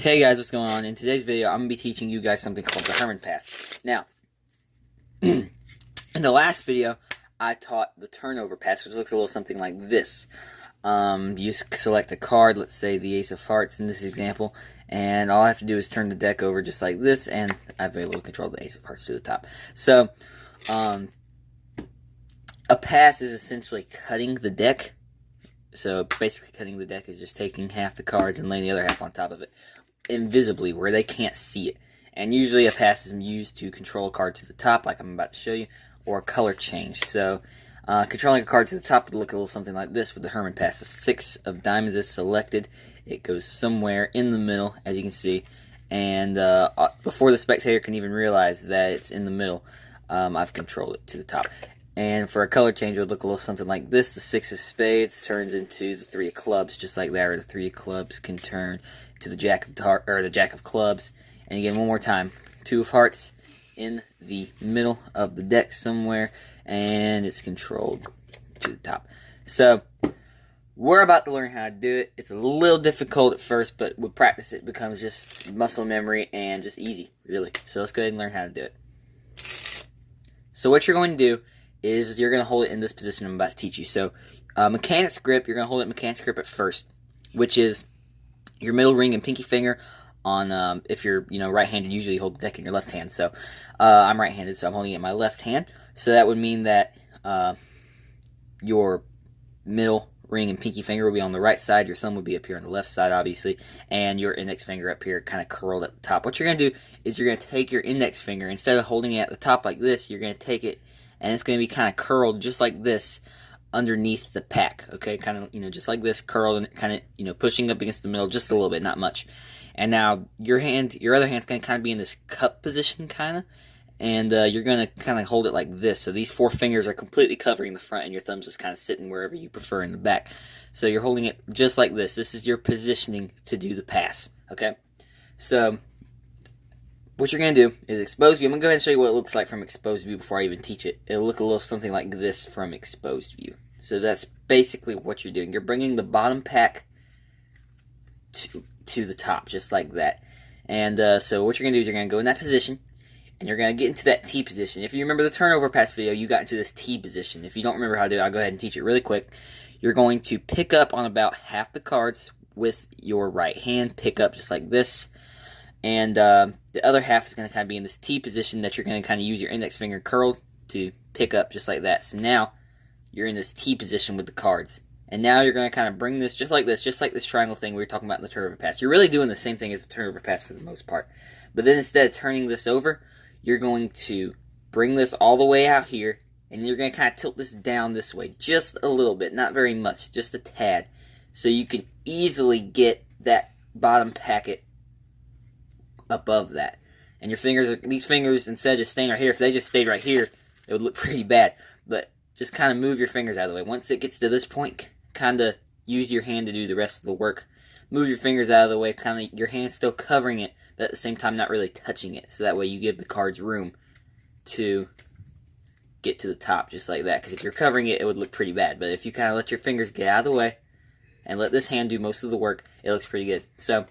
Hey guys, what's going on? In today's video, I'm going to be teaching you guys something called the Herman pass. Now, in the last video, I taught the turnover pass, which looks a little something like this. You select a card, let's say the Ace of Hearts in this example, and all I have to do is turn the deck over just like this, and I have able to control the Ace of Hearts to the top. So, a pass is essentially cutting the deck. So basically cutting the deck is just taking half the cards and laying the other half on top of it, invisibly, where they can't see it. And usually a pass is used to control a card to the top, like I'm about to show you, or a color change. So controlling a card to the top would look a little something like this with the Herman pass. The 6 of diamonds is selected. It goes somewhere in the middle, as you can see. And before the spectator can even realize that it's in the middle, I've controlled it to the top. And for a color change, it would look a little something like this. The 6 of spades turns into the 3 of clubs, just like that. Or the 3 of clubs can turn to the jack of clubs. And again, one more time, 2 of hearts in the middle of the deck somewhere, and it's controlled to the top. So we're about to learn how to do it. It's a little difficult at first, but with practice, it becomes just muscle memory and just easy, really. So let's go ahead and learn how to do it. So what you're going to do is you're going to hold it in this position I'm about to teach you. So mechanic's grip, you're going to hold it mechanic's grip at first, which is your middle ring and pinky finger on, if you're right-handed, usually you hold the deck in your left hand. So I'm right-handed, so I'm holding it in my left hand. So that would mean that your middle ring and pinky finger will be on the right side, your thumb would be up here on the left side, obviously, and your index finger up here kind of curled at the top. What you're going to do is you're going to take your index finger, instead of holding it at the top like this, you're going to take it and it's going to be kind of curled just like this underneath the pack, okay? Kind of, just like this, curled and kind of, pushing up against the middle just a little bit, not much. And now your other hand's going to kind of be in this cup position, kind of, and you're going to kind of hold it like this. So these 4 fingers are completely covering the front, and your thumb's just kind of sitting wherever you prefer in the back. So you're holding it just like this. This is your positioning to do the pass, okay? So what you're going to do is exposed view. I'm going to go ahead and show you what it looks like from exposed view before I even teach it. It'll look a little something like this from exposed view. So that's basically what you're doing. You're bringing the bottom pack to the top, just like that. And so what you're going to do is you're going to go in that position, and you're going to get into that T position. If you remember the turnover pass video, you got into this T position. If you don't remember how to do it, I'll go ahead and teach it really quick. You're going to pick up on about half the cards with your right hand. Pick up just like this. And the other half is going to kind of be in this T position that you're going to kind of use your index finger curled to pick up just like that. So now you're in this T position with the cards. And now you're going to kind of bring this just like this triangle thing we were talking about in the turnover pass. You're really doing the same thing as the turnover pass for the most part. But then instead of turning this over, you're going to bring this all the way out here, and you're going to kind of tilt this down this way just a little bit, not very much, just a tad. So you can easily get that bottom packet above that. And your fingers, these fingers, instead of just staying right here, if they just stayed right here, it would look pretty bad. But just kind of move your fingers out of the way. Once it gets to this point, kind of use your hand to do the rest of the work. Move your fingers out of the way, kind of your hand still covering it, but at the same time not really touching it. So that way you give the cards room to get to the top, just like that. Because if you're covering it, it would look pretty bad. But if you kind of let your fingers get out of the way and let this hand do most of the work, it looks pretty good. So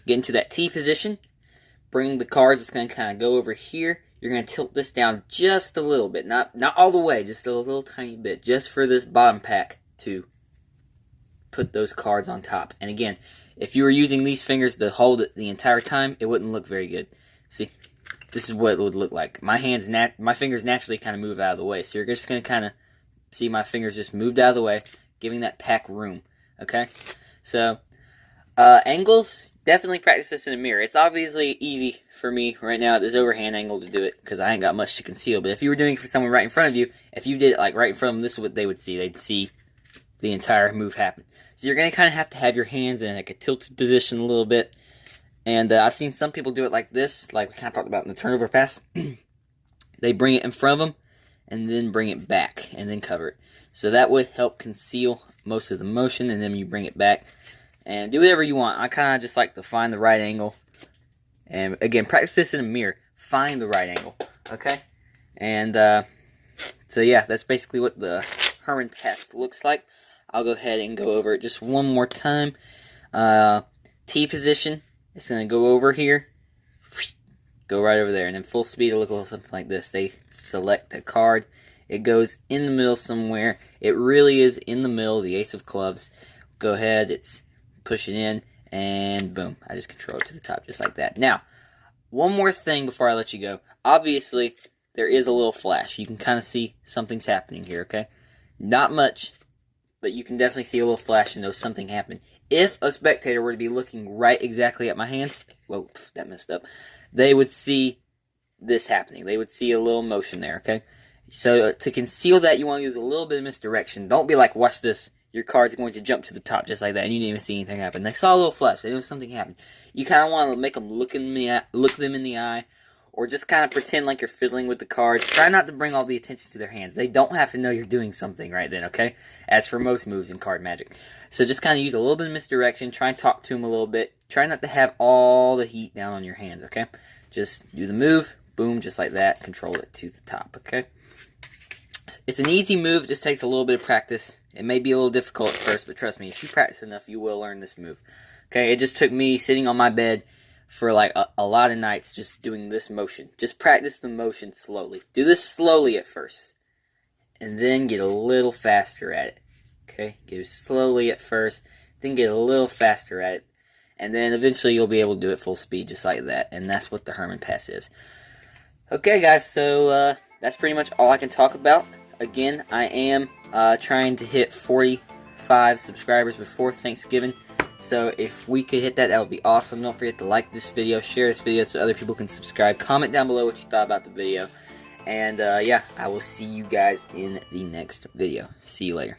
get into that T position. Bring the cards. It's going to kind of go over here. You're going to tilt this down just a little bit. Not all the way, just a little tiny bit. Just for this bottom pack to put those cards on top. And again, if you were using these fingers to hold it the entire time, it wouldn't look very good. See, this is what it would look like. My fingers naturally kind of move out of the way. So you're just going to kind of see my fingers just moved out of the way, giving that pack room. Okay? So, angles, definitely practice this in a mirror. It's obviously easy for me right now at this overhand angle to do it because I ain't got much to conceal. But if you were doing it for someone right in front of you, if you did it like right in front of them, this is what they would see. They'd see the entire move happen. So you're going to kind of have your hands in like a tilted position a little bit. And I've seen some people do it like this, like we kind of talked about in the turnover pass. They bring it in front of them and then bring it back and then cover it. So that would help conceal most of the motion, and then you bring it back. And do whatever you want. I kind of just like to find the right angle. And again, practice this in a mirror. Find the right angle. Okay? And so yeah, that's basically what the Herman pass looks like. I'll go ahead and go over it just one more time. T position. It's going to go over here, go right over there, and then full speed it'll look a little something like this. They select a card, it goes in the middle somewhere. It really is in the middle, the ace of clubs. Go ahead, it's pushing in, and boom, I just control it to the top just like that. Now, one more thing before I let you go. Obviously, there is a little flash. You can kind of see something's happening here, okay? Not much, but you can definitely see a little flash and know something happened. If a spectator were to be looking right exactly at my hands, whoa, that messed up, they would see this happening. They would see a little motion there, okay? So to conceal that, you want to use a little bit of misdirection. Don't be like, watch this. Your card's going to jump to the top just like that, and you didn't even see anything happen. They saw a little flash. They knew something happened. You kind of want to make them look them in the eye, or just kind of pretend like you're fiddling with the cards. Try not to bring all the attention to their hands. They don't have to know you're doing something right then, okay? As for most moves in card magic. So just kind of use a little bit of misdirection. Try and talk to them a little bit. Try not to have all the heat down on your hands, okay? Just do the move, boom, just like that. Control it to the top, okay? It's an easy move. It just takes a little bit of practice. It may be a little difficult at first, but trust me, if you practice enough, you will learn this move. Okay, it just took me sitting on my bed for like a lot of nights just doing this motion. Just practice the motion slowly. Do this slowly at first, and then get a little faster at it. Okay, get it slowly at first, then get a little faster at it, and then eventually you'll be able to do it full speed just like that, and that's what the Herman pass is. Okay, guys, so that's pretty much all I can talk about. Again, I am trying to hit 45 subscribers before Thanksgiving. So if we could hit that, that would be awesome. Don't forget to like this video, share this video so other people can subscribe. Comment down below what you thought about the video. And yeah, I will see you guys in the next video. See you later.